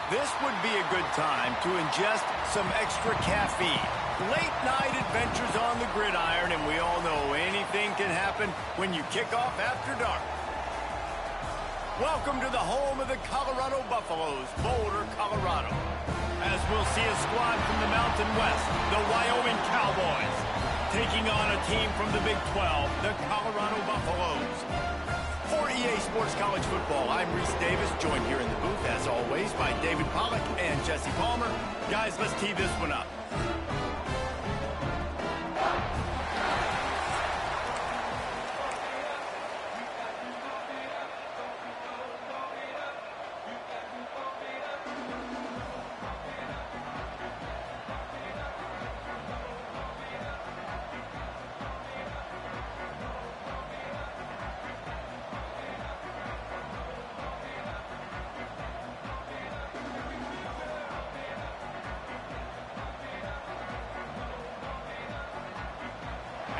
This would be a good time to ingest some extra caffeine. Late night adventures on the gridiron, and we all know anything can happen when you kick off after dark. Welcome to the home of the Colorado Buffaloes, Boulder, Colorado. As we'll see a squad from the Mountain West, the Wyoming Cowboys, taking on a team from the Big 12, the Colorado Buffaloes. For EA Sports College Football, I'm Reese Davis, joined here in the booth, as always, by David Pollack and Jesse Palmer. Guys, let's tee this one up.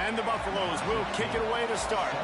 And the Buffaloes will kick it away to start.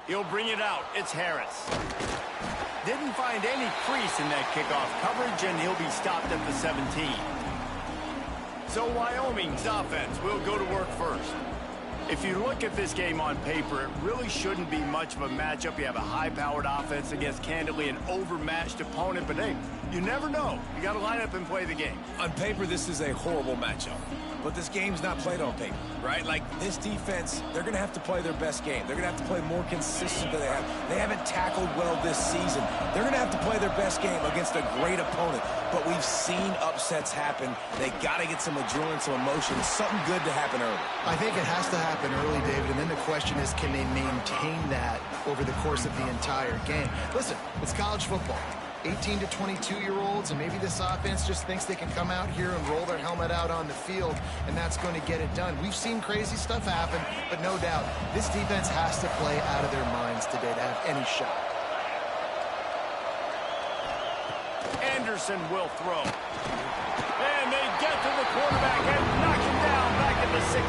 He'll bring it out. It's Harris. Didn't find any crease in that kickoff coverage, and he'll be stopped at the 17. So Wyoming's offense will go to work first. If you look at this game on paper, it really shouldn't be much of a matchup. You have a high-powered offense against, candidly, an overmatched opponent. But, hey, you never know. You got to line up and play the game. On paper, this is a horrible matchup. But this game's not played on paper, right? Like, this defense, they're going to have to play their best game. They're going to have to play more consistent than they have. They haven't tackled well this season. They're going to have to play their best game against a great opponent. But we've seen upsets happen. They got to get some adrenaline, some emotion, something good to happen early. I think it has to happen early, David, and then the question is, can they maintain that over the course of the entire game? Listen, it's college football. 18 to 22-year-olds, and maybe this offense just thinks they can come out here and roll their helmet out on the field, and that's going to get it done. We've seen crazy stuff happen, but no doubt, this defense has to play out of their minds today to have any shot. Anderson will throw. And they get to the quarterback and knock him down back at the 16.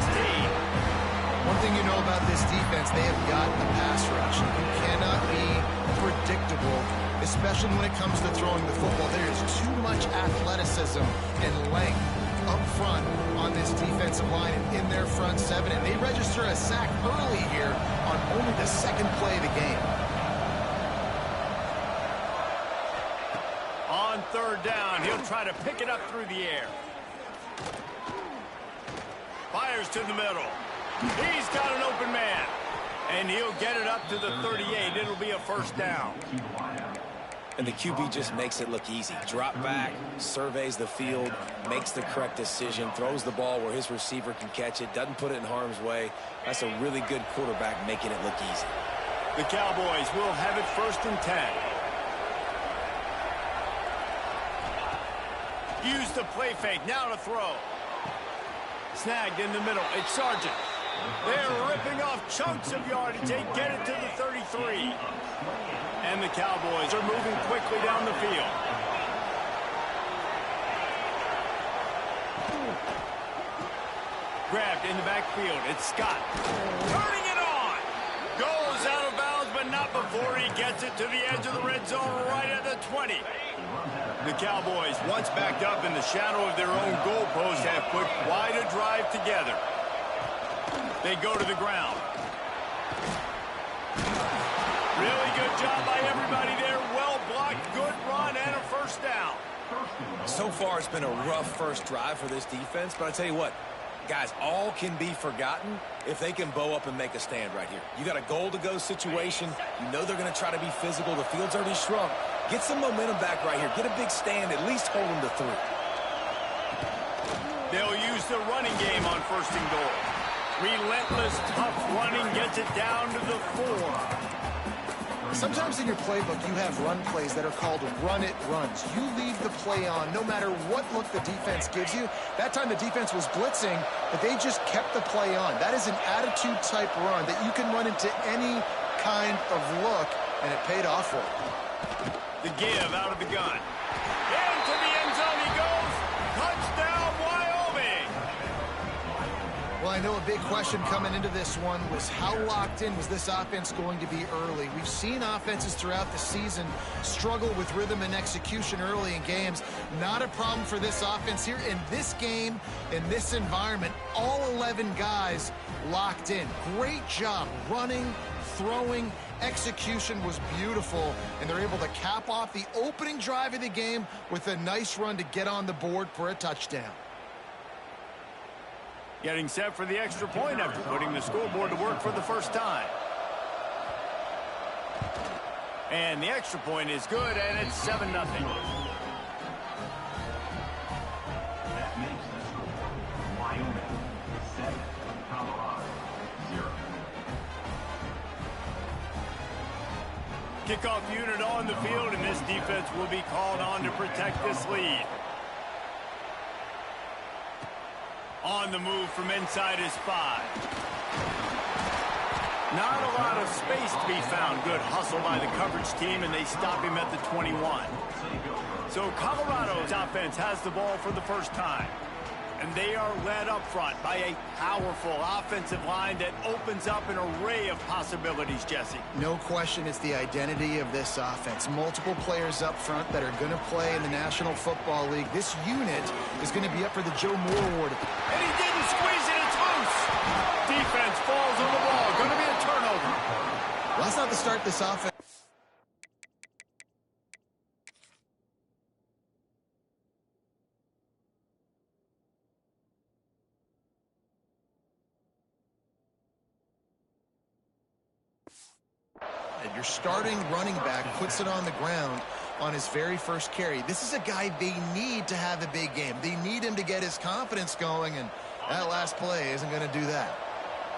One thing you know about this defense, they have got a pass rush. You cannot be predictable, especially when it comes to throwing the football. There is too much athleticism and length up front on this defensive line and in their front seven, and they register a sack early here on only the second play of the game. On third down, he'll try to pick it up through the air. Fires to the middle. He's got an open man. And he'll get it up to the 38. It'll be a first down. And the QB just makes it look easy. Drop back, surveys the field, makes the correct decision, throws the ball where his receiver can catch it, doesn't put it in harm's way. That's a really good quarterback making it look easy. The Cowboys will have it 1st and 10. Use the play fake. Now to throw. Snagged in the middle. It's Sargent. They're ripping off chunks of yardage. They get it to the 33. And the Cowboys are moving quickly down the field. Grabbed in the backfield. It's Scott. Turning it on. Goes out of bounds, but not before he gets it to the edge of the red zone right at the 20. The Cowboys, once backed up in the shadow of their own goalpost, have put quite a drive together. They go to the ground. Really good job by everybody there. Well blocked, good run, and a first down. So far, it's been a rough first drive for this defense, but I tell you what, guys, all can be forgotten if they can bow up and make a stand right here. You got a goal-to-go situation. You know they're going to try to be physical. The field's already shrunk. Get some momentum back right here. Get a big stand. At least hold them to 3. They'll use the running game on 1st and goal. Relentless, tough running gets it down to the 4. Sometimes in your playbook, you have run plays that are called run-it runs. You leave the play on no matter what look the defense gives you. That time the defense was blitzing, but they just kept the play on. That is an attitude-type run that you can run into any kind of look, and it paid off for them. The give out of the gun. Into the end zone he goes. Touchdown, Wyoming. Well, I know a big question coming into this one was how locked in was this offense going to be early? We've seen offenses throughout the season struggle with rhythm and execution early in games. Not a problem for this offense here. In this game, in this environment, all 11 guys locked in. Great job running, throwing. Execution was beautiful, and they're able to cap off the opening drive of the game with a nice run to get on the board for a touchdown. Getting set for the extra point after putting the scoreboard to work for the first time. And the extra point is good, and it's 7-0. That makes the score Wyoming 7, Colorado 0. Kickoff unit on the field, and this defense will be called on to protect this lead. On the move from inside his 5. Not a lot of space to be found. Good hustle by the coverage team, and they stop him at the 21. So Colorado's offense has the ball for the first time. And they are led up front by a powerful offensive line that opens up an array of possibilities, Jesse. No question it's the identity of this offense. Multiple players up front that are going to play in the National Football League. This unit is going to be up for the Joe Moore Award. And he didn't squeeze it. It's loose. Defense falls on the ball. Going to be a turnover. Well, that's not the start this offense. Your starting running back puts it on the ground on his very first carry. This is a guy they need to have a big game. They need him to get his confidence going, and that last play isn't going to do that.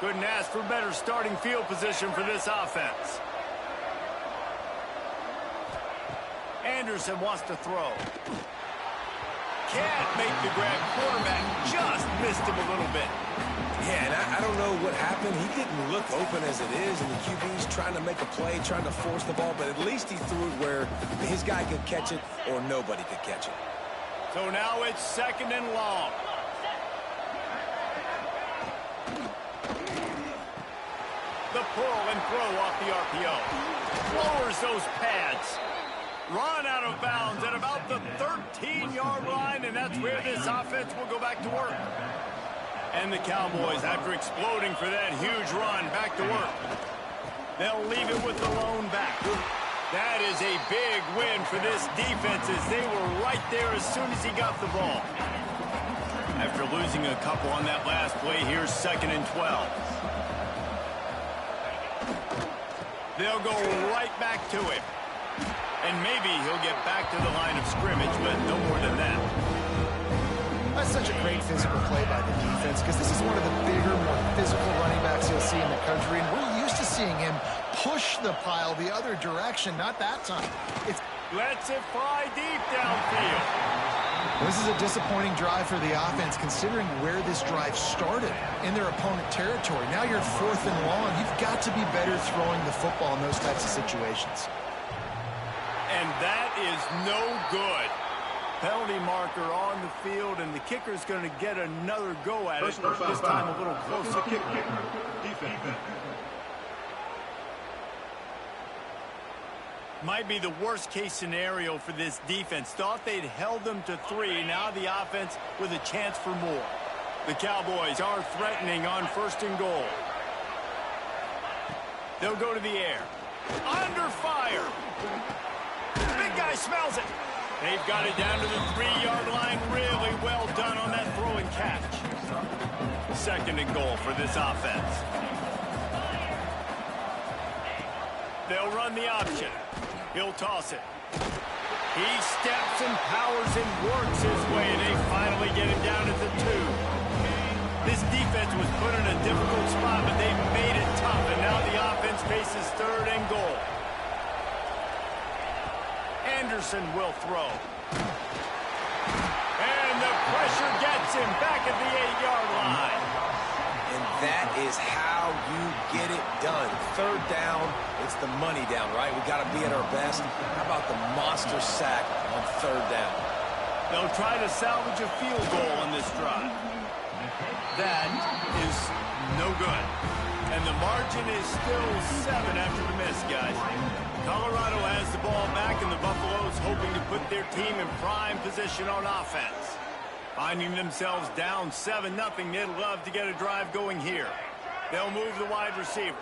Couldn't ask for better starting field position for this offense. Anderson wants to throw. Can't make the grab. Quarterback just missed him a little bit. Yeah, and I don't know what happened. He didn't look open as it is, and the QB's trying to make a play, trying to force the ball, but at least he threw it where his guy could catch it or nobody could catch it. So now it's 2nd and long. The pull and throw off the RPO. Lowers those pads. Run out of bounds at about the 13-yard line, and that's where this offense will go back to work. And the Cowboys, after exploding for that huge run, back to work. They'll leave it with the lone back. That is a big win for this defense as they were right there as soon as he got the ball. After losing a couple on that last play, here's 2nd and 12. They'll go right back to him. And maybe he'll get back to the line of scrimmage, but no more than that. That's such a great physical play by the defense because this is one of the bigger, more physical running backs you'll see in the country, and we're used to seeing him push the pile the other direction. Not that time. Lets it fly deep downfield. This is a disappointing drive for the offense considering where this drive started in their opponent territory. Now you're 4th and long. You've got to be better throwing the football in those types of situations. And that is no good. Penalty marker on the field, and the kicker's going to get another go at it. This time a little closer. Defense. Might be the worst-case scenario for this defense. Thought they'd held them to 3. Now the offense with a chance for more. The Cowboys are threatening on 1st and goal. They'll go to the air. Under fire. Big guy smells it. They've got it down to the 3-yard line. Really well done on that throw and catch. 2nd and goal for this offense. They'll run the option. He'll toss it. He steps and powers and works his way. They finally get him down at the 2. This defense was put in a difficult spot, but they've made it tough, and now the offense faces 3rd and goal. Anderson will throw. And the pressure gets him back at the 8-yard line. And that is how you get it done. 3rd down, it's the money down, right? We got to be at our best. How about the monster sack on 3rd down? They'll try to salvage a field goal on this drive. That is no good. And the margin is still 7 after the miss, guys. Colorado has the ball back, and the Buffaloes hoping to put their team in prime position on offense. Finding themselves down 7-0, they'd love to get a drive going here. They'll move the wide receiver.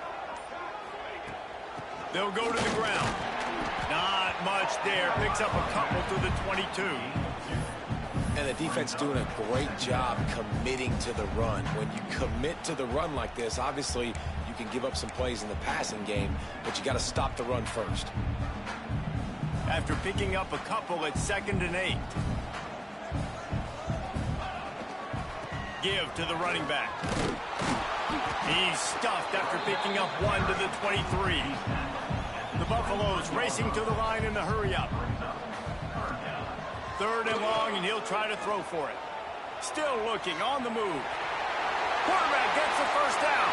They'll go to the ground. Not much there. Picks up a couple to the 22. And the defense doing a great job committing to the run. When you commit to the run like this, obviously you can give up some plays in the passing game, but you got to stop the run first. After picking up a couple, it's 2nd and 8. Give to the running back. He's stuffed after picking up 1 to the 23. The Buffaloes racing to the line in the hurry-up. 3rd and long, and he'll try to throw for it. Still looking on the move. Quarterback gets the 1st down.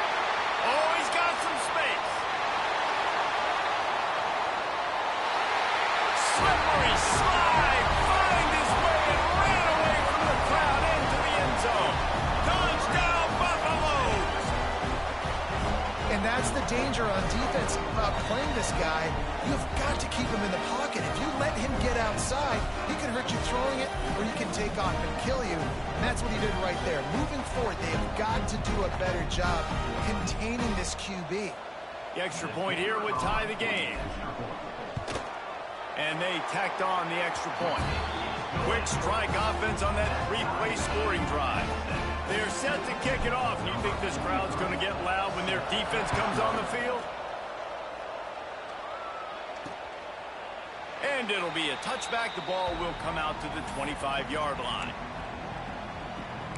Oh, he's got some space. slippery slide, find his way and ran away from the crowd into the end zone. Touchdown, Buffaloes! And that's the danger on defense about playing this guy. You've got to keep him in the pocket. If you let him get outside, he can hurt you throwing it, or he can take off and kill you. And that's what he did right there. Moving forward, they have got to do a better job containing this QB. The extra point here would tie the game. And they tacked on the extra point. Quick strike offense on that three-play scoring drive. They're set to kick it off. Do you think this crowd's going to get loud when their defense comes on the field? And it'll be a touchback. The ball will come out to the 25-yard line.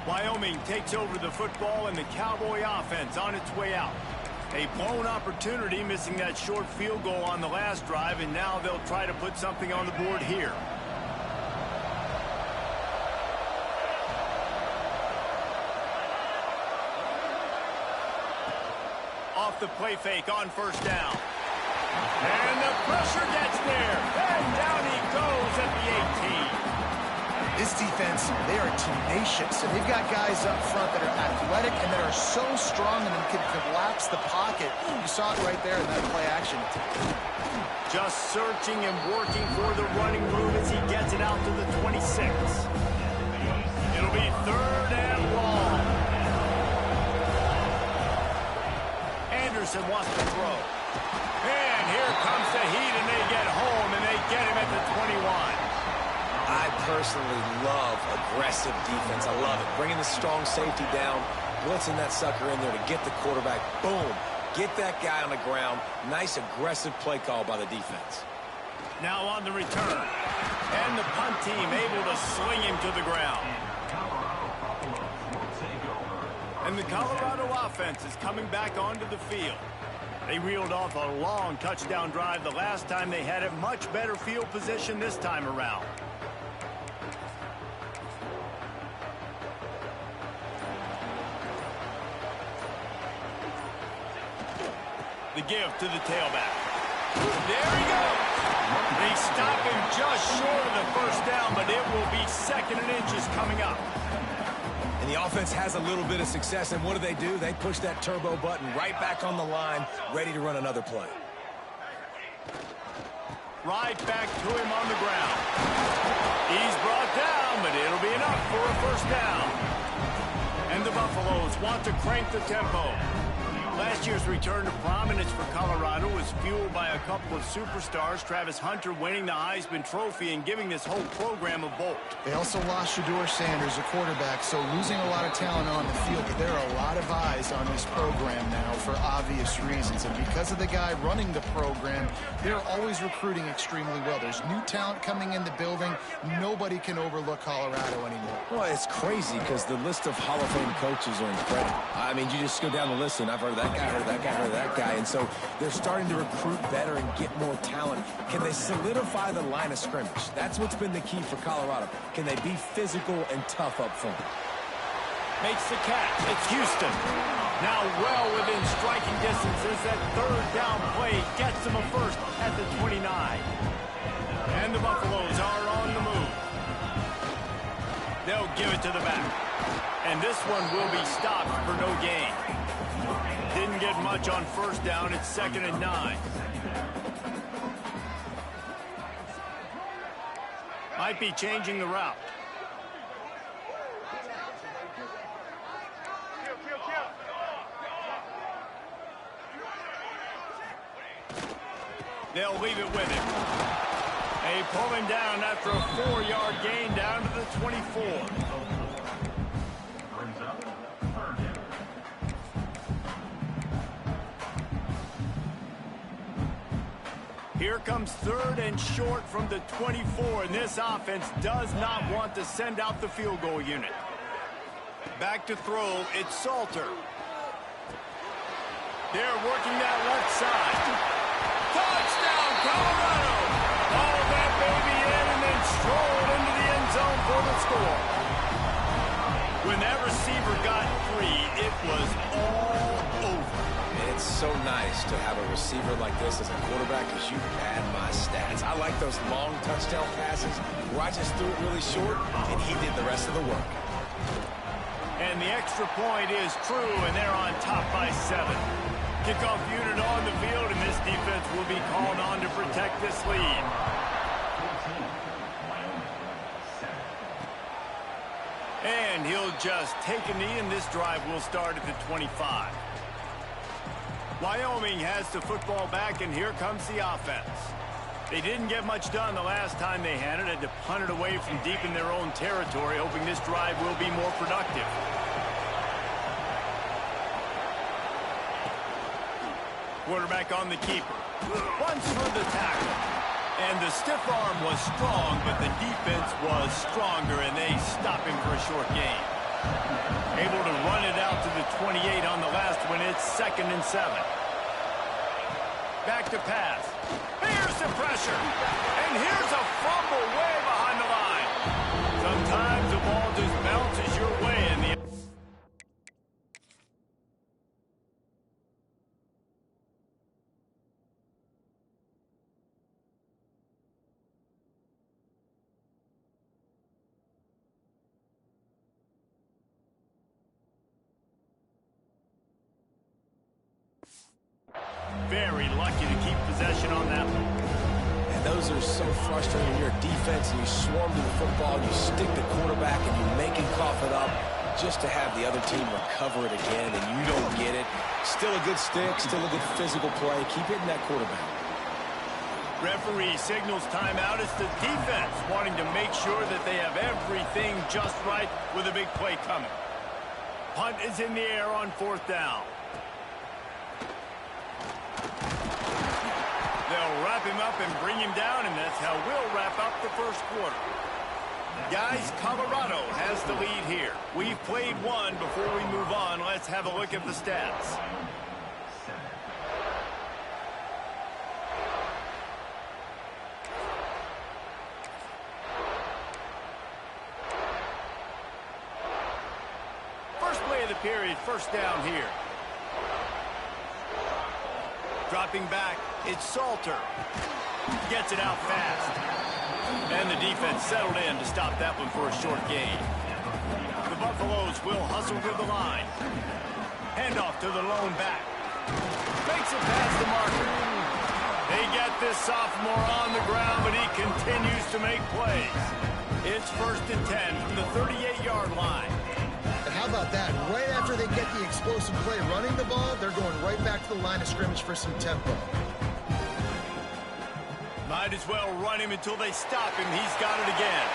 Wyoming takes over the football, and the Cowboy offense on its way out. A blown opportunity, missing that short field goal on the last drive, and now they'll try to put something on the board here. Off the play fake on first down. And the pressure gets there. And down he goes at the 18. This defense, they are tenacious, and they've got guys up front that are athletic and that are so strong and can collapse the pocket. You saw it right there in that play action. Just searching and working for the running room as he gets it out to the 26. It'll be third and long. Anderson wants to throw. And here comes the heat, and they get home, and they get him at the 21. I personally love aggressive defense. I love it. Bringing the strong safety down, blitzing that sucker in there to get the quarterback. Boom. Get that guy on the ground. Nice aggressive play call by the defense. Now on the return. And the punt team able to sling him to the ground. And the Colorado offense is coming back onto the field. They reeled off a long touchdown drive the last time. They had a much better field position this time around. The give to the tailback. There he goes. They stop him just short of the first down, but it will be second and inches coming up. And the offense has a little bit of success, and what do? They push that turbo button right back on the line, ready to run another play. Right back to him on the ground. He's brought down, but it'll be enough for a first down. And the Buffaloes want to crank the tempo. Last year's return to prominence for Colorado was fueled by a couple of superstars, Travis Hunter winning the Heisman Trophy and giving this whole program a bolt. They also lost Shedeur Sanders, a quarterback, so losing a lot of talent on the field, but there are a lot of eyes on this program now for obvious reasons. And because of the guy running the program, they're always recruiting extremely well. There's new talent coming in the building. Nobody can overlook Colorado anymore. Well, it's crazy because the list of Hall of Fame coaches are incredible. I mean, you just go down the list, and I've heard that guy, heard that guy, heard that guy. And so they're starting to recruit better and get more talent. Can they solidify the line of scrimmage? That's what's been the key for Colorado. Can they be physical and tough up front? Makes the catch. It's Houston. Now well within striking distance as that third down play gets them a first at the 29. And the Buffaloes are on the move. They'll give it to the back. And this one will be stopped for no gain. Didn't get much on first down. It's 2nd and 9. Might be changing the route. They'll leave it with him. They pull him down after a 4-yard gain down to the 24. Here comes 3rd and short from the 24, and this offense does not want to send out the field goal unit. Back to throw, it's Salter. They're working that left side. Touchdown, Colorado! All that baby in and then strolled into the end zone for the score. When that receiver got free, it was all over. It's so nice to have a receiver like this as a quarterback because you pad my stats. I like those long touchdown passes where I just threw it really short and he did the rest of the work. And the extra point is true, and they're on top by 7. Kickoff unit on the field, and this defense will be called on to protect this lead. And he'll just take a knee, and this drive will start at the 25. Wyoming has the football back, and here comes the offense. They didn't get much done the last time they had it. Had to punt it away from deep in their own territory, hoping this drive will be more productive. Quarterback on the keeper. Runs for the tackle. And the stiff arm was strong, but the defense was stronger, and they stop him for a short gain. Able to run it out to the 28 on the last one. It's 2nd and 7. Back to pass. Here's the pressure. And here's a fumble way behind the line. Sometimes the ball just bounces your way in the... Very lucky to keep possession on that one. And those are so frustrating. You're a defense and you swarm to the football, you stick the quarterback and you make him cough it up just to have the other team recover it again and you don't get it. Still a good stick, still a good physical play. Keep hitting that quarterback. Referee signals timeout. It's the defense wanting to make sure that they have everything just right with a big play coming. Punt is in the air on 4th down. They'll wrap him up and bring him down, and that's how we'll wrap up the first quarter. Guys, Colorado has the lead here. We've played one. Before we move on, let's have a look at the stats. First play of the period, 1st down here. Dropping back, it's Salter. Gets it out fast. And the defense settled in to stop that one for a short gain. The Buffaloes will hustle to the line. Handoff to the lone back. Makes it past the marker. They get this sophomore on the ground, but he continues to make plays. It's 1st and 10 from the 38-yard line. And how about that? Right after they get the explosive play running the ball, they're going right back to the line of scrimmage for some tempo. Might as well run him until they stop him. He's got it again.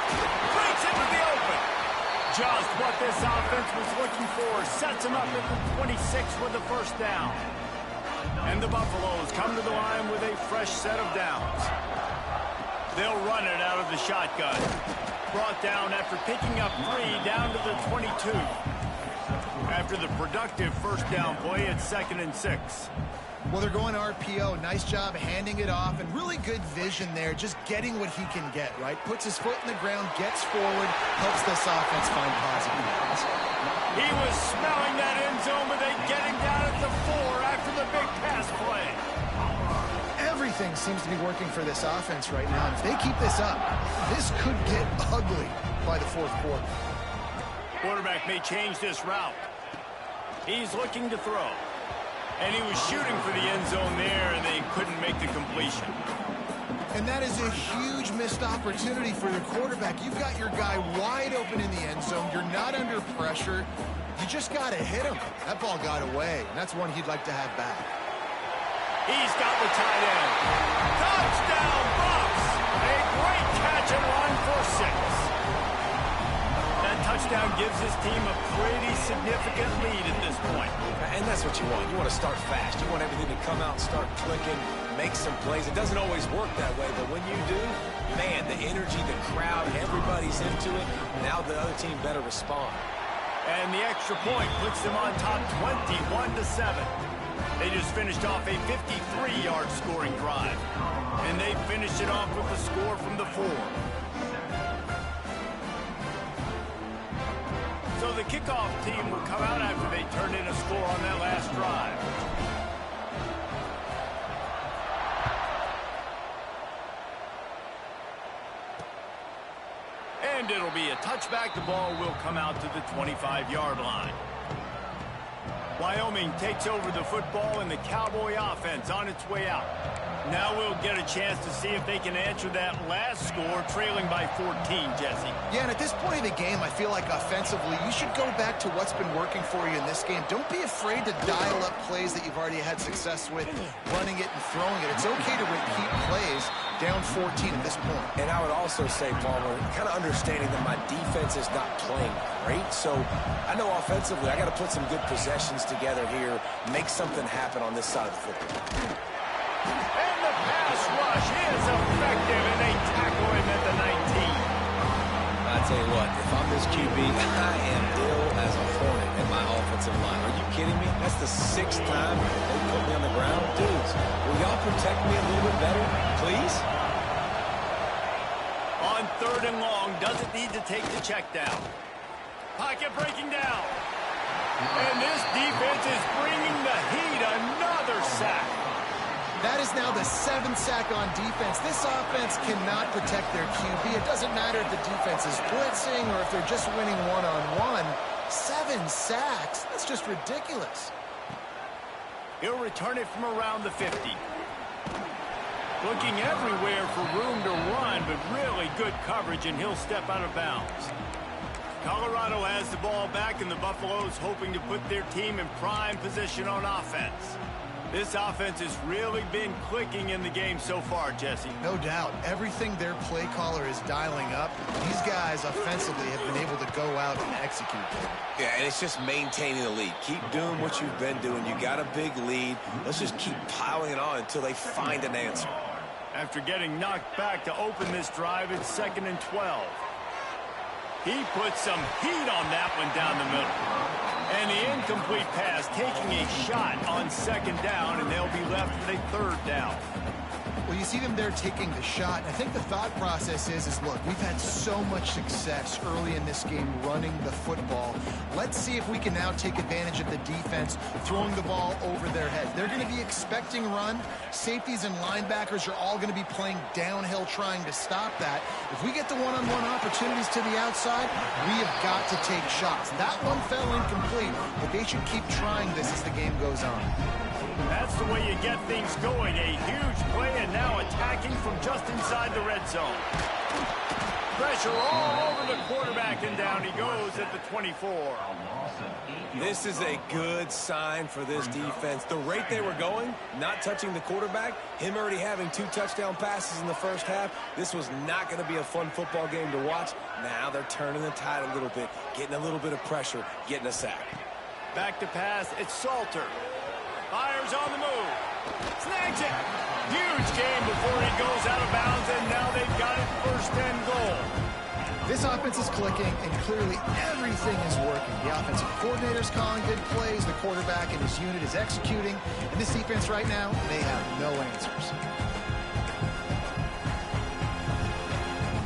Breaks into the open. Just what this offense was looking for. Sets him up at the 26 with the 1st down. And the Buffaloes come to the line with a fresh set of downs. They'll run it out of the shotgun. Brought down after picking up 3 down to the 22. After the productive 1st down play, it's 2nd and 6. Well, they're going RPO. Nice job handing it off, and really good vision there, just getting what he can get, right? Puts his foot in the ground, gets forward, helps this offense find positive yards. He was smelling that end zone, but they get him down at the 4 after the big pass play. Everything seems to be working for this offense right now. If they keep this up, this could get ugly by the 4th quarter. Quarterback may change this route. He's looking to throw. And he was shooting for the end zone there, and they couldn't make the completion. And that is a huge missed opportunity for the quarterback. You've got your guy wide open in the end zone. You're not under pressure. You just got to hit him. That ball got away, and that's one he'd like to have back. He's got the tight end. Touchdown, Bucks! A great catch and run for 6. That touchdown gives his team a pretty significant lead at this point. And that's what you want. You want to start fast. You want everything to come out, start clicking, make some plays. It doesn't always work that way, but when you do, man, the energy, the crowd, everybody's into it. Now the other team better respond. And the extra point puts them on top 21-7. They just finished off a 53-yard scoring drive. And they finished it off with the score from the 4. So the the kickoff team will come out after they turned in a score on that last drive. And it'll be a touchback. The ball will come out to the 25-yard line. Wyoming takes over the football, and the Cowboy offense on its way out. Now we'll get a chance to see if they can answer that last score, trailing by 14, Jesse. Yeah, and at this point of the game, I feel like offensively, you should go back to what's been working for you in this game. Don't be afraid to dial up plays that you've already had success with, running it and throwing it. It's okay to repeat plays down 14 at this point. And I would also say, Palmer, kind of understanding that my defense is not playing great. So I know offensively I got to put some good possessions together here, make something happen on this side of the football. And the pass rush is effective, and they tackle him at the 19. I tell you what, if I'm this QB, I am ill as a hornet in my offensive line. Are you kidding me? That's the 6th time they put me on the ground. Dudes, will y'all protect me a little bit better, please? On 3rd and long, doesn't need to take the check down. Pocket breaking down. And this defense is bringing the heat. Another sack. That is now the 7th sack on defense. This offense cannot protect their QB. It doesn't matter if the defense is blitzing or if they're just winning one-on-one. 7 sacks. That's just ridiculous. He'll return it from around the 50. Looking everywhere for room to run, but really good coverage, and he'll step out of bounds. Colorado has the ball back, and the Buffaloes hoping to put their team in prime position on offense. This offense has really been clicking in the game so far, Jesse. No doubt. Everything their play caller is dialing up, these guys offensively have been able to go out and execute. Yeah, and it's just maintaining the lead. Keep doing what you've been doing. You got a big lead. Let's just keep piling it on until they find an answer. After getting knocked back to open this drive, it's 2nd and 12. He put some heat on that one down the middle. And the incomplete pass taking a shot on 2nd down, and they'll be left with a 3rd down. Well, you see them there taking the shot. I think the thought process is look, we've had so much success early in this game running the football. Let's see if we can now take advantage of the defense throwing the ball over their head. They're going to be expecting run. Safeties and linebackers are all going to be playing downhill trying to stop that. If we get the one-on-one opportunities to the outside, we have got to take shots. That one fell incomplete, but they should keep trying this as the game goes on. That's the way you get things going. A huge play, and now attacking from just inside the red zone. Pressure all over the quarterback, and down he goes at the 24. This is a good sign for this defense. The rate they were going, not touching the quarterback, him already having 2 touchdown passes in the first half, this was not going to be a fun football game to watch. Now they're turning the tide a little bit, getting a little bit of pressure, getting a sack. Back to pass, it's Salter. Fires on the move. Snags it. Huge game before he goes out of bounds, and now they've got it 1st and goal. This offense is clicking, and clearly everything is working. The offensive coordinator's calling good plays. The quarterback and his unit is executing. And this defense right now, they have no answers.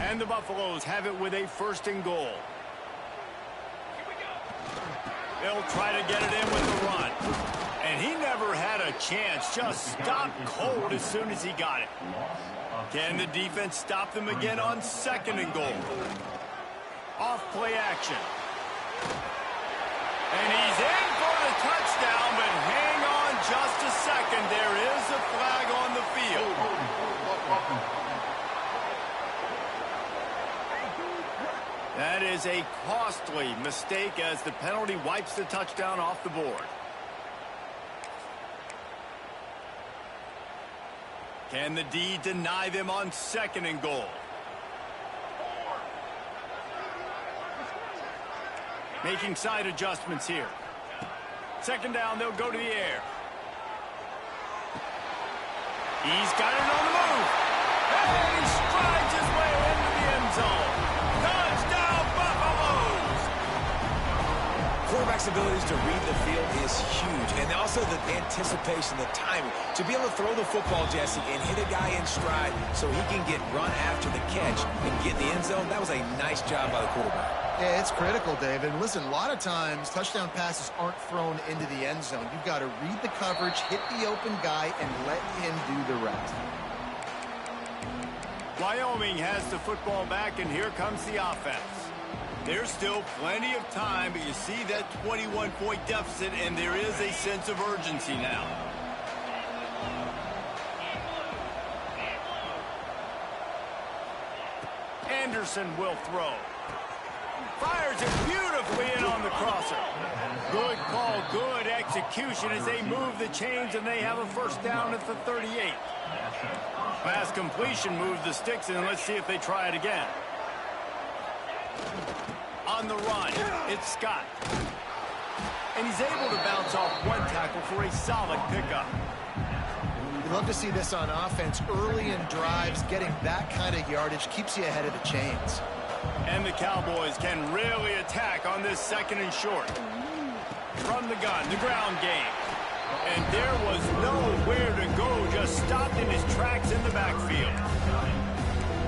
And the Buffaloes have it with a 1st and goal. They'll try to get it in with the run. And he never had a chance. Just stopped cold as soon as he got it. Can the defense stop them again on 2nd and goal? Off play action. And he's in for the touchdown, but hang on just a second. There is a flag on the field. That is a costly mistake as the penalty wipes the touchdown off the board. Can the D deny them on 2nd and goal? Making side adjustments here. 2nd down, they'll go to the air. He's got it on the move. And he strides his way into the end zone. Touchdown, Buffaloes! Quarterback's abilities to read the field is huge, and also the anticipation, the timing. To be able to throw the football, Jesse, and hit a guy in stride so he can get run after the catch and get in the end zone, that was a nice job by the quarterback. Yeah, it's critical, David. Listen, a lot of times touchdown passes aren't thrown into the end zone. You've got to read the coverage, hit the open guy, and let him do the rest. Wyoming has the football back, and here comes the offense. There's still plenty of time, but you see that 21-point deficit, and there is a sense of urgency now. Anderson will throw. Fires it beautifully in on the crosser. Good call, good execution as they move the chains, and they have a first down at the 38. Pass completion moves the sticks, and let's see if they try it again. On the run, it's Scott. And he's able to bounce off one tackle for a solid pickup. You love to see this on offense. Early in drives, getting that kind of yardage keeps you ahead of the chains. And the Cowboys can really attack on this second and short. From the gun, the ground game. And there was nowhere to go, just stopped in his tracks in the backfield.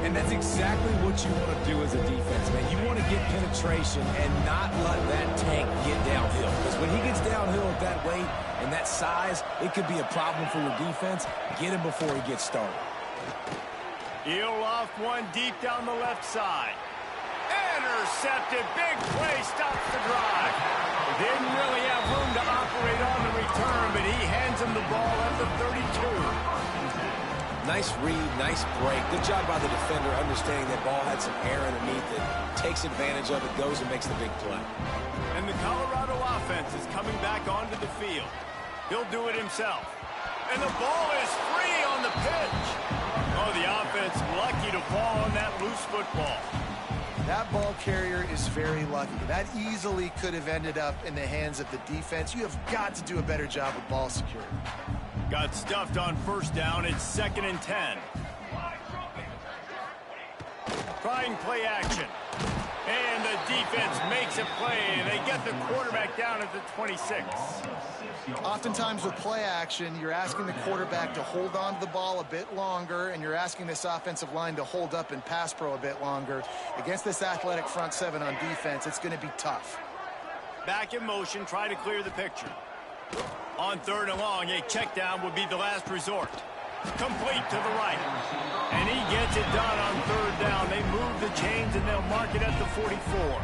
And that's exactly what you want to do as a defense, man. You want to get penetration and not let that tank get downhill. Because when he gets downhill at that weight and that size, it could be a problem for your defense. Get him before he gets started. He'll off one deep down the left side. Intercepted. Big play stops the drive. Didn't really have room to operate on the return, but he hands him the ball at the 32. Nice read, nice break. Good job by the defender understanding that ball had some air underneath it. Takes advantage of it, goes and makes the big play. And the Colorado offense is coming back onto the field. He'll do it himself. And the ball is free on the pitch. Oh, the offense lucky to fall on that loose football. That ball carrier is very lucky. That easily could have ended up in the hands of the defense. You have got to do a better job with ball security. Got stuffed on first down. It's 2nd and 10. Trying play action. And the defense makes a play, and they get the quarterback down at the 26. Oftentimes with play action, you're asking the quarterback to hold on to the ball a bit longer, and you're asking this offensive line to hold up in pass pro a bit longer. Against this athletic front seven on defense, it's going to be tough. Back in motion, try to clear the picture. On 3rd and long, a check down would be the last resort. Complete to the right. And he gets it done on 3rd down. They move the chains, and they'll mark it at the 44.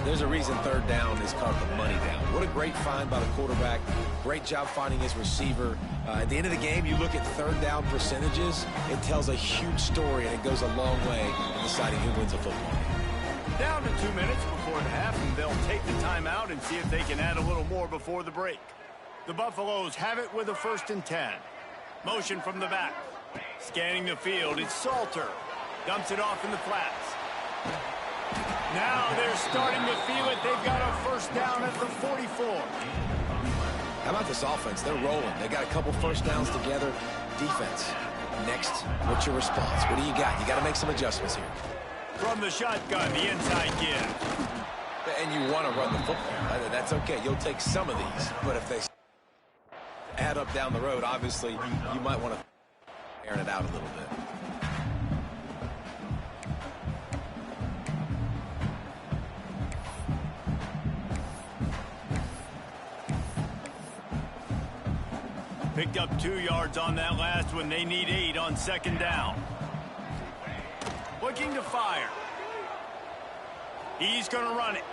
There's a reason 3rd down is called the money down. What a great find by the quarterback. Great job finding his receiver. At the end of the game, you look at 3rd down percentages. It tells a huge story, and it goes a long way in deciding who wins a football game. Down to 2 minutes before the half, and they'll take the timeout and see if they can add a little more before the break. The Buffaloes have it with a 1st and 10. Motion from the back. Scanning the field, it's Salter. Dumps it off in the flats. Now they're starting to feel it. They've got a 1st down at the 44. How about this offense? They're rolling. They got a couple 1st downs together. Defense. Next, what's your response? What do you got? You got to make some adjustments here. From the shotgun, the inside give. And you want to run the football. That's okay. You'll take some of these. But if they add up down the road, obviously, you might want to air it out a little bit. Picked up 2 yards on that last one. They need 8 on 2nd down. Looking to fire. He's going to run it.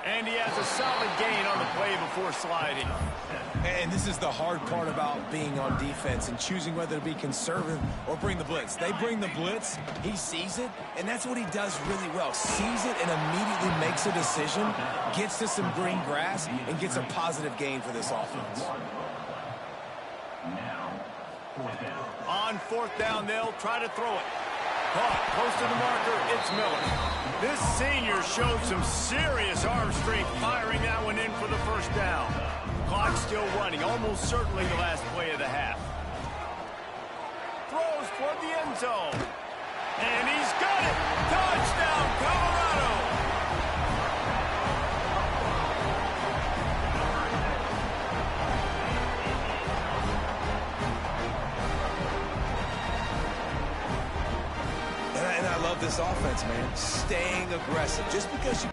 And he has a solid gain on the play before sliding. And this is the hard part about being on defense and choosing whether to be conservative or bring the blitz. They bring the blitz, he sees it, and that's what he does really well. Sees it and immediately makes a decision, gets to some green grass, and gets a positive gain for this offense. On 4th down, they'll try to throw it. Caught, close to the marker, it's Miller. This senior showed some serious arm strength firing that one in for the 1st down. Clock still running, almost certainly the last play of the half. Throws toward the end zone. And he's got it! Touchdown, Colorado! of this offense, man. Staying aggressive. Just because you...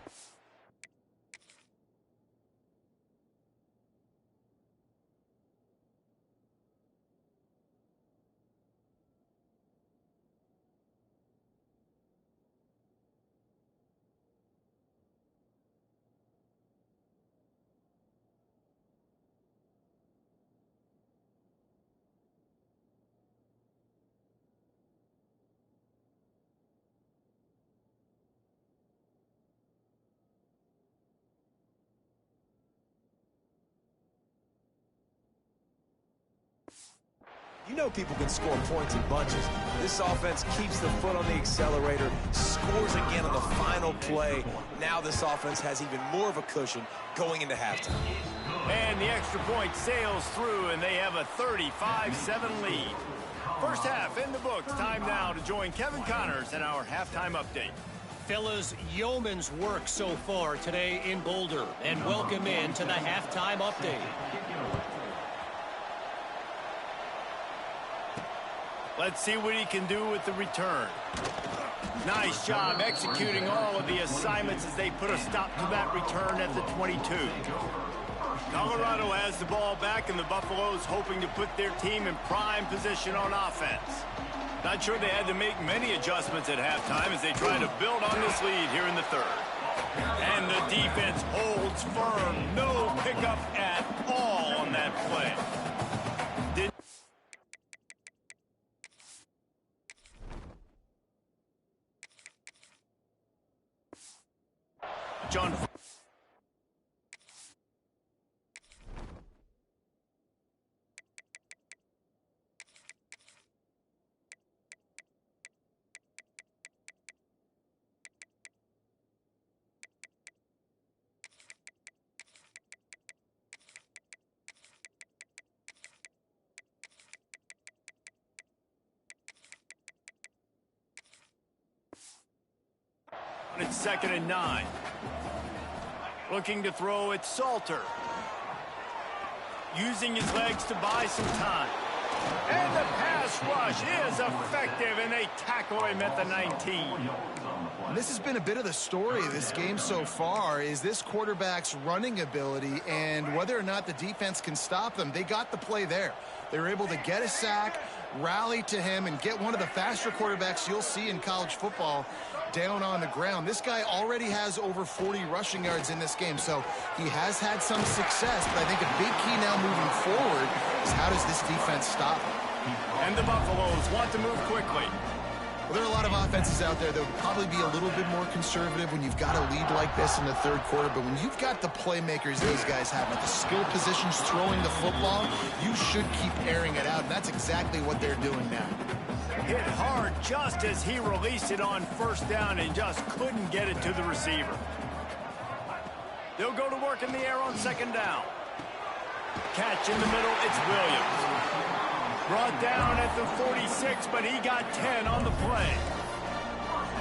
You know people can score points in bunches. This offense keeps the foot on the accelerator, scores again on the final play. Now this offense has even more of a cushion going into halftime. And the extra point sails through, and they have a 35-7 lead. First half in the books. Time now to join Kevin Connors in our halftime update. Fellas, yeoman's work so far today in Boulder, and welcome in to the halftime update. Let's see what he can do with the return. Nice job executing all of the assignments as they put a stop to that return at the 22. Colorado has the ball back, and the Buffaloes hoping to put their team in prime position on offense. Not sure they had to make many adjustments at halftime as they try to build on this lead here in the third. And the defense holds firm. No pickup at all on that play. John. It's 2nd and 9. Looking to throw it, Salter. Using his legs to buy some time. And the pass rush is effective, and they tackle him at the 19. This has been a bit of the story of this game so far, is this quarterback's running ability and whether or not the defense can stop them. They got the play there. They were able to get a sack, rally to him, and get one of the faster quarterbacks you'll see in college football down on the ground. This guy already has over 40 rushing yards in this game, so he has had some success, but I think a big key now moving forward is how does this defense stop him? And the Buffaloes want to move quickly. Well, there are a lot of offenses out there that would probably be a little bit more conservative when you've got a lead like this in the third quarter, but when you've got the playmakers these guys have at the skill positions throwing the football, you should keep airing it out, and that's exactly what they're doing now. Hit hard just as he released it on first down and just couldn't get it to the receiver. They'll go to work in the air on 2nd down. Catch in the middle, it's Williams. Brought down at the 46, but he got 10 on the play.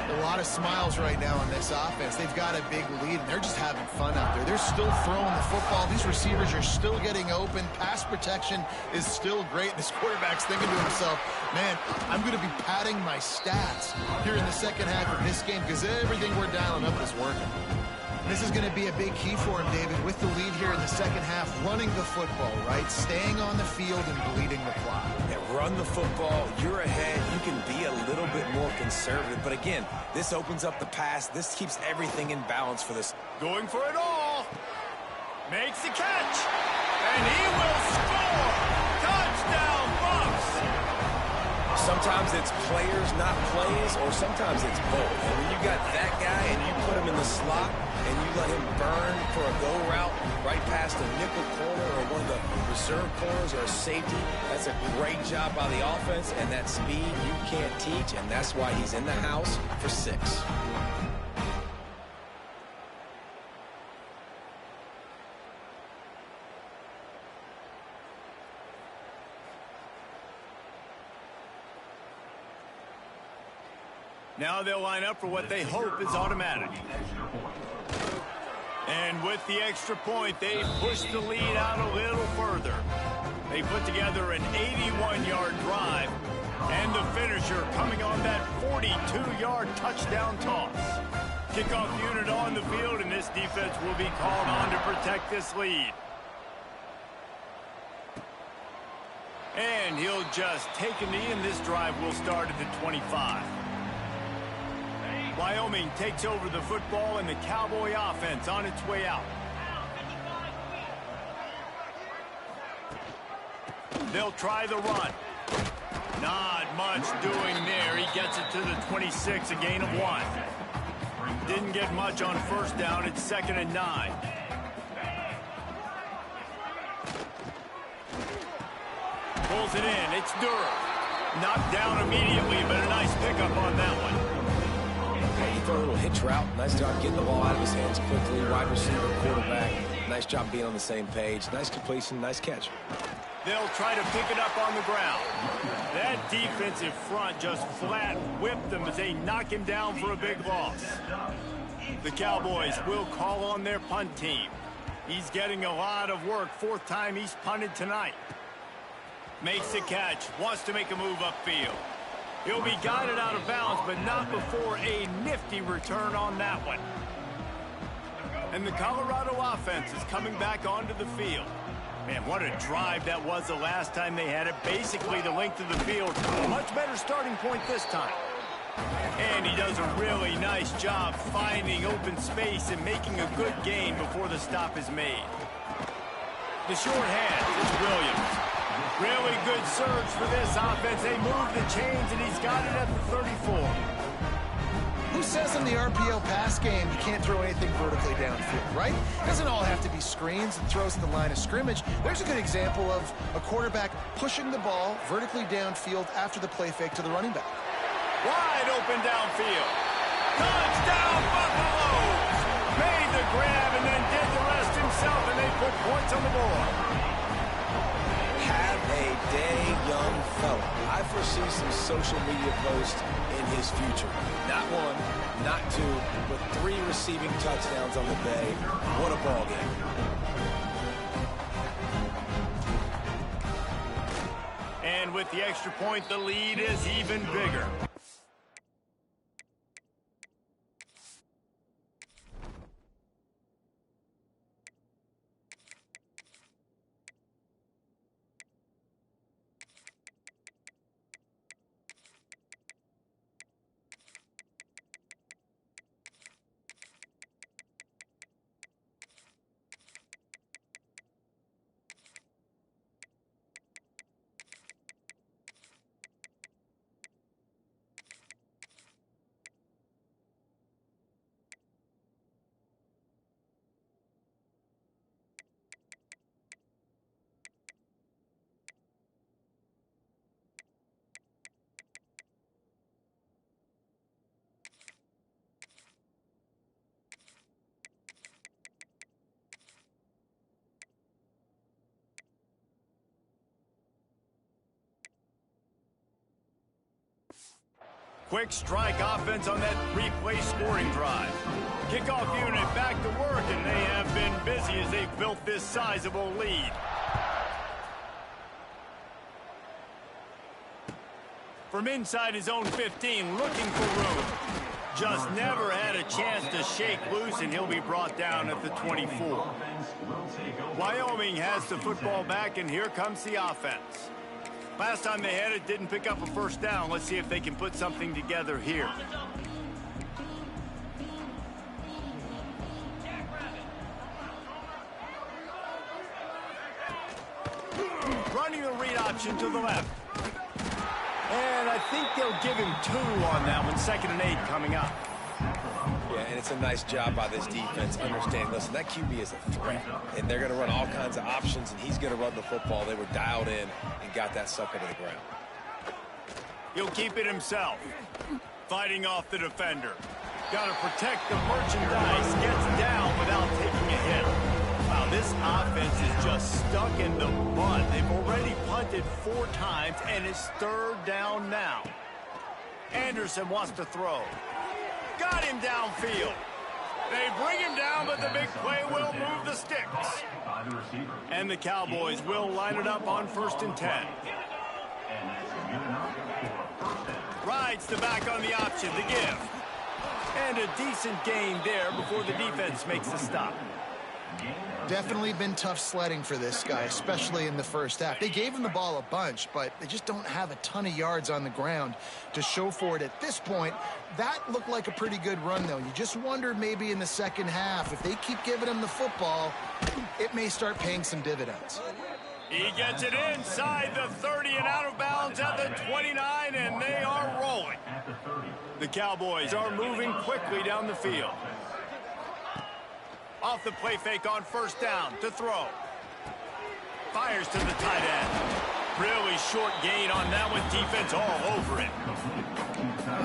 A lot of smiles right now on this offense. They've got a big lead, and they're just having fun out there. They're still throwing the football. These receivers are still getting open. Pass protection is still great. This quarterback's thinking to himself, man, I'm going to be padding my stats here in the second half of this game because everything we're dialing up is working. This is going to be a big key for him, David, with the lead here in the second half, running the football, right? Staying on the field and bleeding the clock. Yeah, run the football. You're ahead. You can be a little bit more conservative. But again, this opens up the pass. This keeps everything in balance for this. Going for it all. Makes the catch. And he will score. Touchdown, Bucks. Sometimes it's players, not plays, or sometimes it's both. And when you got that guy and you put him in the slot and you let him burn for a go route right past a nickel corner or one of the reserve corners or a safety, that's a great job by the offense, and that speed you can't teach, and that's why he's in the house for 6. Now they'll line up for what they hope is automatic. And with the extra point, they push the lead out a little further. They put together an 81-yard drive. And the finisher coming on that 42-yard touchdown toss. Kickoff unit on the field, and this defense will be called on to protect this lead. And he'll just take a knee, and this drive will start at the 25. Wyoming takes over the football, and the Cowboy offense on its way out. They'll try the run. Not much doing there. He gets it to the 26, a gain of 1. Didn't get much on first down. It's 2nd and 9. Pulls it in. It's Durham. Knocked down immediately, but a nice pickup on that one. He threw a little hitch route. Nice job getting the ball out of his hands quickly. Wide receiver, quarterback. Nice job being on the same page. Nice completion, nice catch. They'll try to pick it up on the ground. That defensive front just flat whipped them as they knock him down for a big loss. The Cowboys will call on their punt team. He's getting a lot of work. 4th time he's punted tonight. Makes the catch. Wants to make a move upfield. He'll be guided out of bounds, but not before a nifty return on that one. And the Colorado offense is coming back onto the field. Man, what a drive that was the last time they had it. Basically the length of the field. A much better starting point this time. And he does a really nice job finding open space and making a good gain before the stop is made. The short hand is Williams. Really good surge for this offense. They move the chains, and he's got it at the 34. Who says in the RPO pass game you can't throw anything vertically downfield, right? It doesn't all have to be screens and throws at the line of scrimmage. There's a good example of a quarterback pushing the ball vertically downfield after the play fake to the running back. Wide open downfield. Touchdown, Buffaloes! Made the grab and then did the rest himself, and they put points on the board. Have a day, young fella. I foresee some social media posts in his future. Not 1, not 2, but 3 receiving touchdowns on the day. What a ball game. And with the extra point, the lead is even bigger. Quick strike offense on that 3-play scoring drive. Kickoff unit back to work, and they have been busy as they've built this sizable lead. From inside his own 15, looking for room. Just never had a chance to shake loose, and he'll be brought down at the 24. Wyoming has the football back, and here comes the offense. Last time they had it, didn't pick up a first down. Let's see if they can put something together here. Running the read option to the left. And I think they'll give him 2 on that one. 2nd and 8 coming up. Yeah, and it's a nice job by this defense understanding, listen, that QB is a threat, and they're going to run all kinds of options, and he's going to run the football. They were dialed in and got that sucker to the ground. He'll keep it himself. Fighting off the defender. Got to protect the merchandise. Gets down without taking a hit. Wow, this offense is just stuck in the mud. They've already punted 4 times, and it's 3rd down now. Anderson wants to throw. Got him downfield. They bring him down, but the big play will move the sticks. And the Cowboys will line it up on 1st and 10. And that's good enough for decides to back on the option to give. And a decent gain there before the defense makes the stop. Definitely been tough sledding for this guy, especially in the first half. They gave him the ball a bunch, but they just don't have a ton of yards on the ground to show for it at this point. That looked like a pretty good run, though. You just wonder maybe in the second half, if they keep giving him the football, it may start paying some dividends. He gets it inside the 30 and out of bounds at the 29, and they are rolling. The Cowboys are moving quickly down the field. Off the play fake on first down to throw. Fires to the tight end. Really short gain on that one. Defense all over it.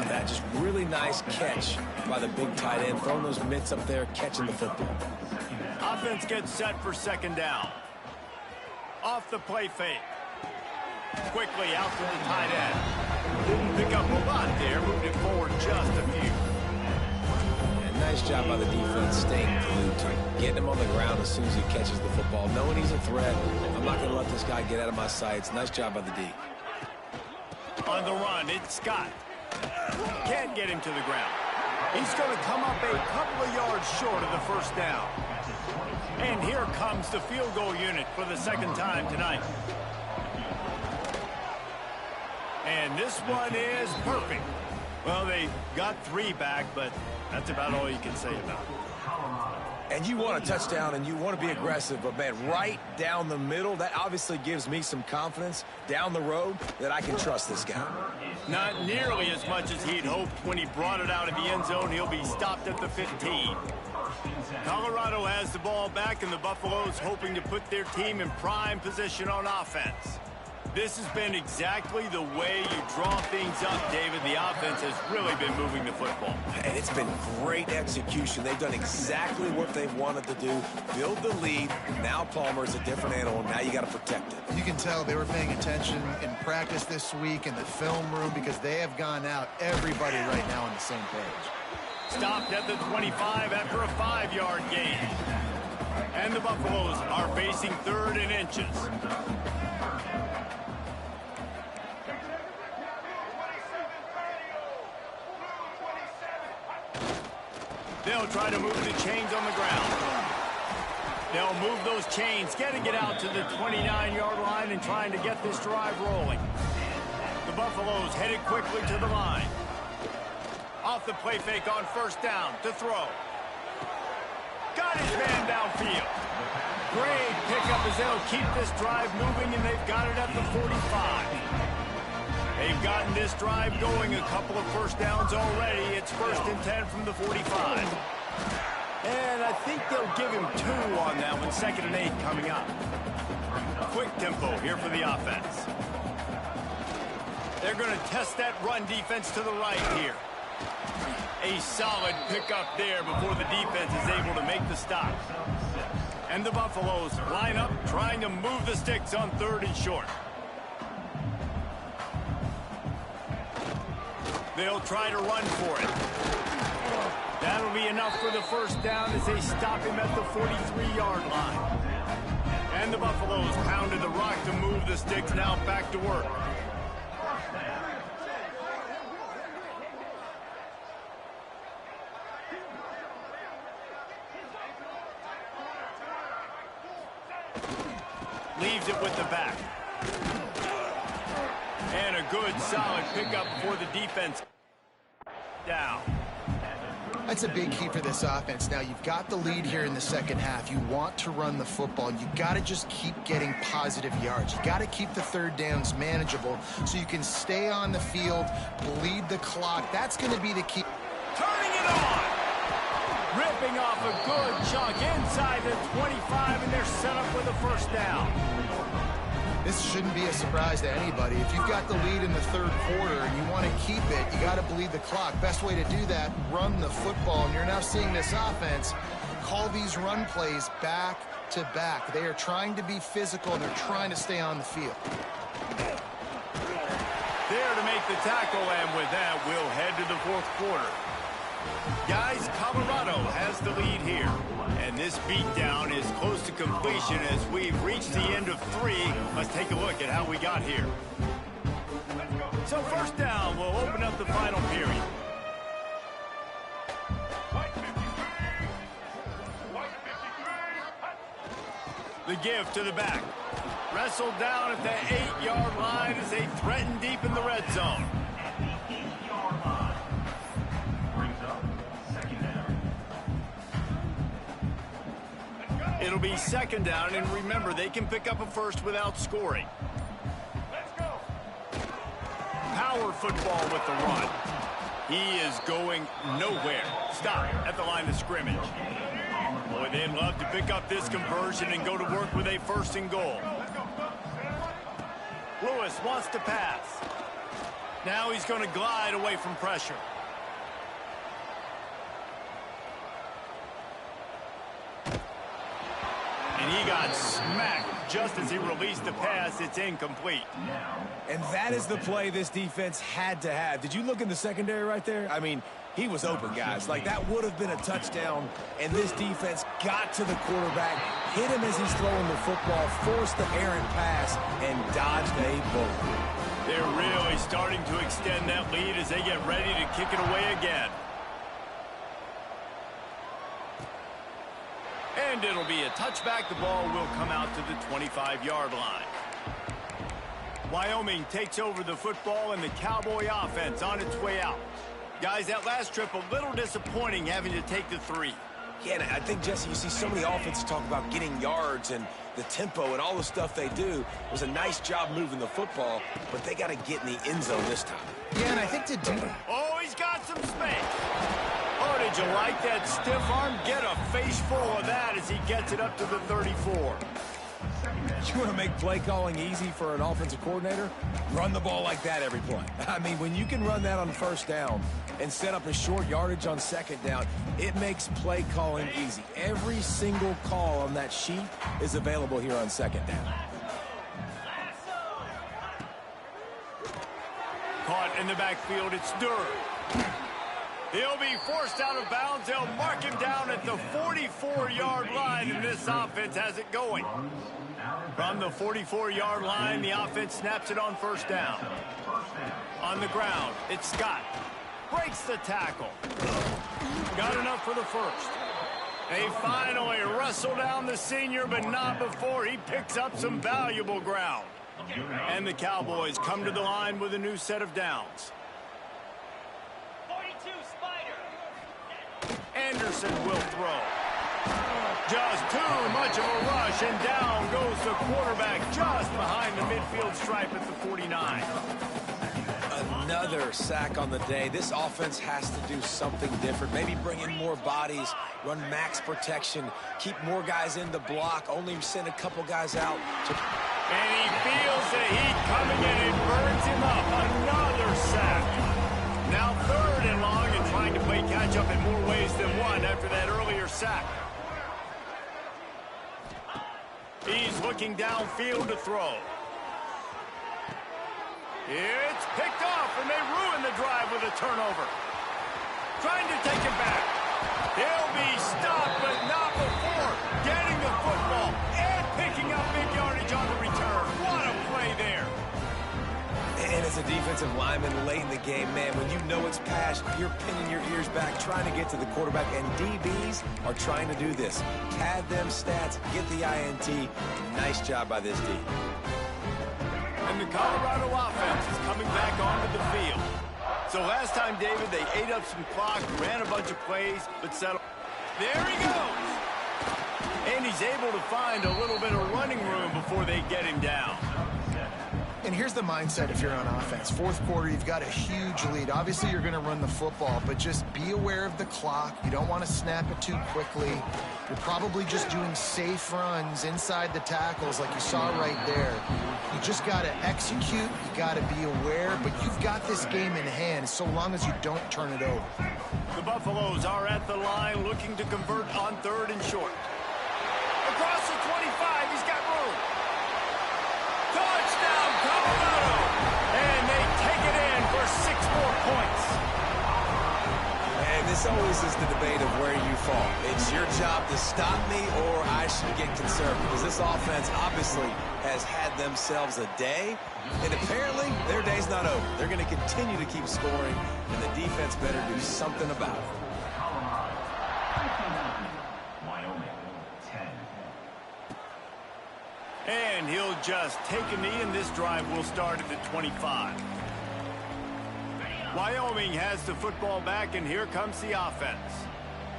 That just really nice catch by the big tight end. Throwing those mitts up there, catching the football. Offense gets set for second down. Off the play fake. Quickly out to the tight end. Didn't pick up a lot there. Moved it forward just a few. Nice job by the defense staying glued to him, getting him on the ground as soon as he catches the football, knowing he's a threat. I'm not going to let this guy get out of my sights. Nice job by the D. On the run, it's Scott. Can't get him to the ground. He's going to come up a couple of yards short of the first down. And here comes the field goal unit for the second time tonight. And this one is perfect. Well, they got 3 back, but that's about all you can say about it. And you want a touchdown and you want to be aggressive, but, man, right down the middle, that obviously gives me some confidence down the road that I can trust this guy. Not nearly as much as he'd hoped when he brought it out of the end zone. He'll be stopped at the 15. Colorado has the ball back, and the Buffaloes hoping to put their team in prime position on offense. This has been exactly the way you draw things up, David. The offense has really been moving the football. And it's been great execution. They've done exactly what they've wanted to do. Build the lead. Now Palmer's a different animal. Now you got to protect it. You can tell they were paying attention in practice this week in the film room because they have gone out, everybody right now on the same page. Stopped at the 25 after a 5-yard gain. And the Buffaloes are facing 3rd and inches. They'll try to move the chains on the ground. They'll move those chains, getting it out to the 29-yard line and trying to get this drive rolling. The Buffaloes headed quickly to the line. Off the play fake on first down to throw. Got his man downfield. Great pickup as they'll keep this drive moving, and they've got it at the 45. They've gotten this drive going, a couple of first downs already. It's 1st and 10 from the 45. And I think they'll give him 2 on that one, 2nd and 8 coming up. Quick tempo here for the offense. They're going to test that run defense to the right here. A solid pickup there before the defense is able to make the stop. And the Buffaloes line up, trying to move the sticks on 3rd and short. They'll try to run for it. That'll be enough for the first down as they stop him at the 43-yard line. And the Buffaloes pounded the rock to move the sticks, now back to work. Leaves it with the back. And a good, solid pickup for the defense. Down. That's a big key for this offense. Now, you've got the lead here in the second half. You want to run the football. You got to just keep getting positive yards. You got to keep the 3rd downs manageable so you can stay on the field, bleed the clock. That's going to be the key. Turning it on. Ripping off a good chunk inside the 25, and they're set up with a first down. This shouldn't be a surprise to anybody. If you've got the lead in the 3rd quarter and you want to keep it, you got to bleed the clock. Best way to do that, run the football. And you're now seeing this offense call these run plays back to back. They are trying to be physical, and they're trying to stay on the field. There to make the tackle, and with that, we'll head to the 4th quarter. Guys, Colorado has the lead here. And this beatdown is close to completion as we've reached the end of 3. Let's take a look at how we got here. So first down will open up the final period. The give to the back. Wrestled down at the 8-yard line as they threaten deep in the red zone. At the 8-yard line. Brings up second down. It'll be second down, and remember, they can pick up a first without scoring. Power football with the run. He is going nowhere. Stop at the line of scrimmage. Boy, they'd love to pick up this conversion and go to work with a first and goal. Lewis wants to pass. Now he's going to glide away from pressure. And he got smacked just as he released the pass. It's incomplete. And that is the play this defense had to have. Did you look in the secondary right there? I mean, he was open, guys. Like, that would have been a touchdown, and this defense got to the quarterback, hit him as he's throwing the football, forced the errant pass, and dodged a bullet. They're really starting to extend that lead as they get ready to kick it away again. And it'll be a touchback. The ball will come out to the 25-yard line. Wyoming takes over the football, and the Cowboy offense on its way out. Guys, that last trip a little disappointing having to take the 3. Yeah, and I think, Jesse, you see so many offenses talk about getting yards and the tempo and all the stuff they do. It was a nice job moving the football, but they got to get in the end zone this time. Yeah, and I think to do it. Oh, he's got some space. Oh, did you like that stiff arm? Get a face full of that as he gets it up to the 34. You want to make play calling easy for an offensive coordinator? Run the ball like that every play. I mean, when you can run that on first down and set up a short yardage on second down, it makes play calling easy. Every single call on that sheet is available here on second down. Caught in the backfield, it's Durr. He'll be forced out of bounds. They'll mark him down at the 44-yard line, and this offense has it going. From the 44-yard line, the offense snaps it on first down. On the ground, it's Scott. Breaks the tackle. Got enough for the first. They finally wrestle down the senior, but not before he picks up some valuable ground. And the Cowboys come to the line with a new set of downs. Anderson will throw. Just too much of a rush, and down goes the quarterback just behind the midfield stripe at the 49. Another sack on the day. This offense has to do something different. Maybe bring in more bodies, run max protection, keep more guys in the block, only send a couple guys out. And he feels the heat coming in and burns him up. Another sack. Now third and long, and trying to play catch-up in more ways than one after that earlier sack. He's looking downfield to throw. It's picked off, and they ruin the drive with a turnover. Trying to take it back. He'll be stopped, but not before getting the football and picking up big yardage on the return. What a play there. And as a defensive lineman late in the game, man, when you know it's passed, you're pinning your ears back, trying to get to the quarterback, and DBs are trying to do this. Pad them stats, get the INT. Nice job by this D. And the Colorado offense is coming back onto the field. So last time, David, they ate up some clock, ran a bunch of plays, but settled. There he goes. And he's able to find a little bit of running room before they get him down. And here's the mindset if you're on offense. Fourth quarter, you've got a huge lead. Obviously, you're going to run the football, but just be aware of the clock. You don't want to snap it too quickly. You're probably just doing safe runs inside the tackles like you saw right there. You just got to execute. You got to be aware, but you've got this game in hand so long as you don't turn it over. The Buffaloes are at the line looking to convert on third and short. Across the 25, he's got room. Touchdown, Colorado! And they take it in for 6 more points. And this this always is the debate of where you fall. It's your job to stop me or I should get concerned because this offense obviously has had themselves a day, and apparently their day's not over. They're going to continue to keep scoring, and the defense better do something about it. Wyoming, 10. And he'll just take a knee, and this drive will start at the 25. Wyoming has the football back, and here comes the offense.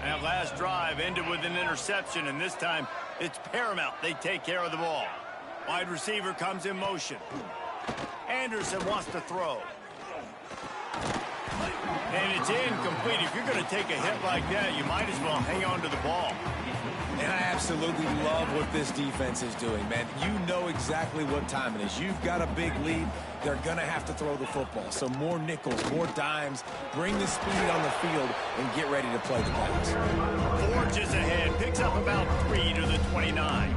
That last drive ended with an interception, and this time it's paramount they take care of the ball. Wide receiver comes in motion. Anderson wants to throw. And it's incomplete. If you're going to take a hit like that, you might as well hang on to the ball. And I absolutely love what this defense is doing, man. You know exactly what time it is. You've got a big lead. They're going to have to throw the football. So more nickels, more dimes. Bring the speed on the field and get ready to play the pass. Forges ahead. Picks up about 3 to the 29.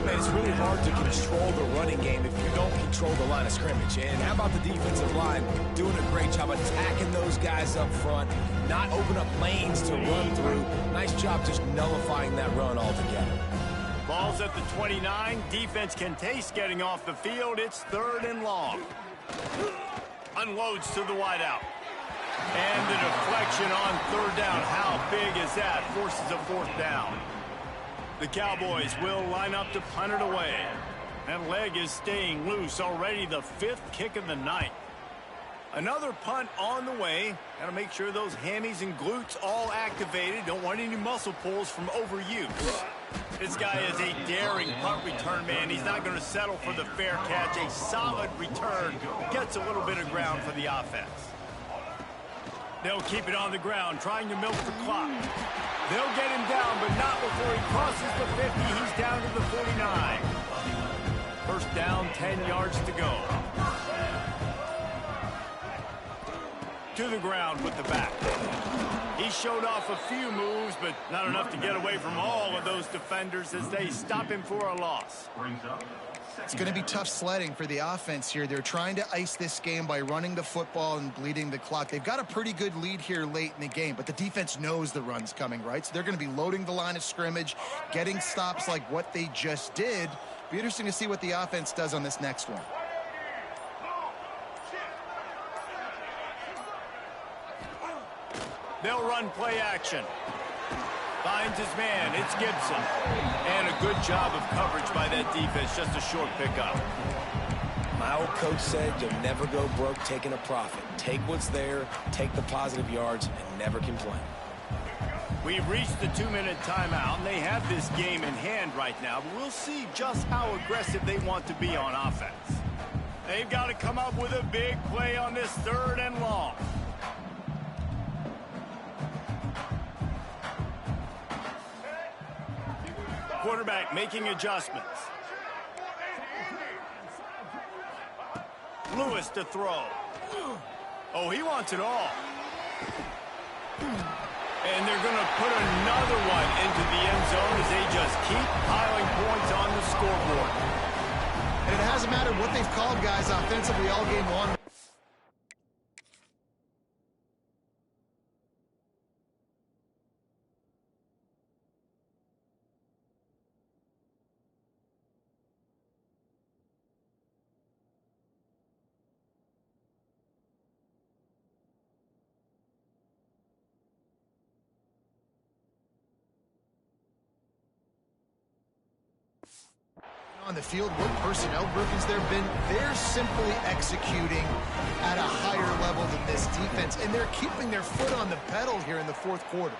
Man, it's really hard to control the running game if you don't control the line of scrimmage. And how about the defensive line doing a great job attacking those guys up front, not open up lanes to run through. Nice job just nullifying that run altogether. Ball's at the 29. Defense can taste getting off the field. It's 3rd and long. Unloads to the wideout. And the deflection on 3rd down. How big is that? Forces a 4th down. The Cowboys will line up to punt it away. That leg is staying loose. Already the 5th kick of the night. Another punt on the way. Got to make sure those hammies and glutes all activated. Don't want any muscle pulls from overuse. This guy is a daring punt return man. He's not going to settle for the fair catch. A solid return. Gets a little bit of ground for the offense. They'll keep it on the ground, trying to milk the clock. They'll get him down, but not before he crosses the 50. He's down to the 49. First down, 10 yards to go. To the ground with the back. He showed off a few moves, but not enough to get away from all of those defenders as they stop him for a loss. It's going to be tough sledding for the offense here. They're trying to ice this game by running the football and bleeding the clock. They've got a pretty good lead here late in the game, but the defense knows the run's coming, right? So they're going to be loading the line of scrimmage, getting stops like what they just did. Be interesting to see what the offense does on this next one. They'll run play action. Finds his man. It's Gibson. And a good job of coverage by that defense. Just a short pickup. My old coach said you'll never go broke taking a profit. Take what's there, take the positive yards, and never complain. We've reached the 2-minute timeout, and they have this game in hand right now. But we'll see just how aggressive they want to be on offense. They've got to come up with a big play on this 3rd and long. Quarterback making adjustments. Lewis to throw. Oh, he wants it all. And they're going to put another one into the end zone as they just keep piling points on the scoreboard. And it hasn't mattered what they've called, guys, offensively all game long. On the field, what personnel groupings there have been, they're simply executing at a higher level than this defense, and they're keeping their foot on the pedal here in the 4th quarter.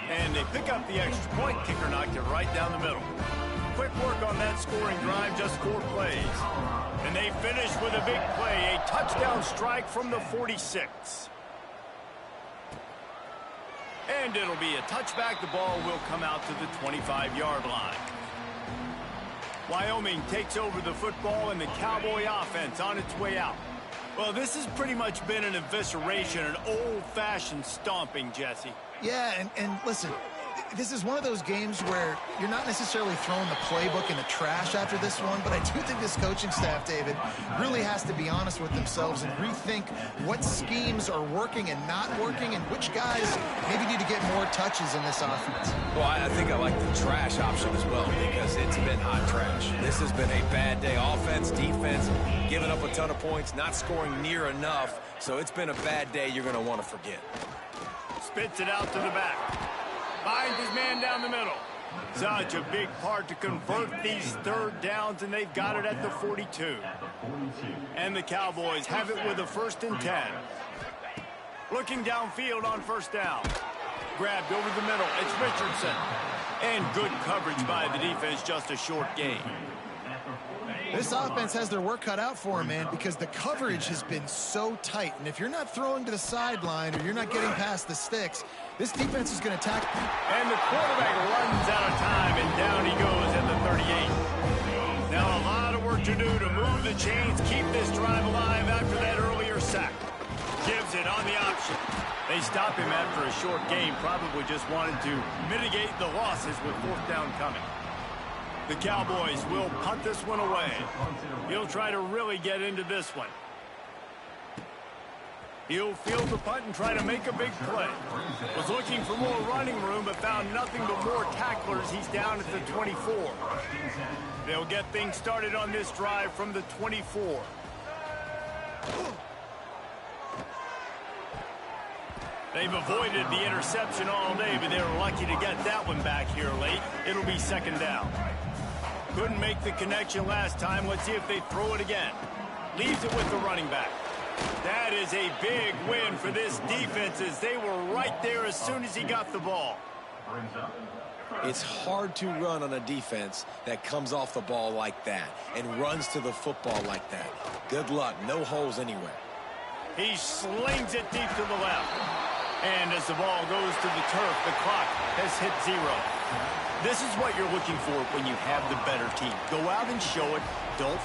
And they pick up the extra point. Kicker knocked it right down the middle. Quick work on that scoring drive, just 4 plays. And they finish with a big play, a touchdown strike from the 46. And it'll be a touchback. The ball will come out to the 25-yard line. Wyoming takes over the football and the Cowboy offense on its way out. Well, this has pretty much been an evisceration, an old-fashioned stomping, Jesse. Yeah, and listen, this is one of those games where you're not necessarily throwing the playbook in the trash after this one, but I do think this coaching staff, David, really has to be honest with themselves and rethink what schemes are working and not working and which guys maybe need to get more touches in this offense. Well, I think I like the trash option as well because it's been hot trash. This has been a bad day. Offense, defense, giving up a ton of points, not scoring near enough. So it's been a bad day you're going to want to forget. Spits it out to the back. Finds his man down the middle. Such a big part to convert these third downs, and they've got it at the 42. And the Cowboys have it with a 1st and 10. Looking downfield on 1st down. Grabbed over the middle. It's Richardson. And good coverage by the defense, just a short gain. This offense has their work cut out for them, man, because the coverage has been so tight. And if you're not throwing to the sideline or you're not getting past the sticks, this defense is going to attack. And the quarterback runs out of time, and down he goes at the 38. Now a lot of work to do to move the chains, keep this drive alive after that earlier sack. Gives it on the option. They stop him after a short game, probably just wanted to mitigate the losses with 4th down coming. The Cowboys will punt this one away. He'll try to really get into this one. He'll field the punt and try to make a big play. Was looking for more running room, but found nothing but more tacklers. He's down at the 24. They'll get things started on this drive from the 24. They've avoided the interception all day, but they were lucky to get that one back here late. It'll be 2nd down. Couldn't make the connection last time. Let's see if they throw it again. Leaves it with the running back. That is a big win for this defense as they were right there as soon as he got the ball. It's hard to run on a defense that comes off the ball like that and runs to the football like that. Good luck. No holes anywhere. He slings it deep to the left. And as the ball goes to the turf, the clock has hit 0. This is what you're looking for when you have the better team. Go out and show it. Don't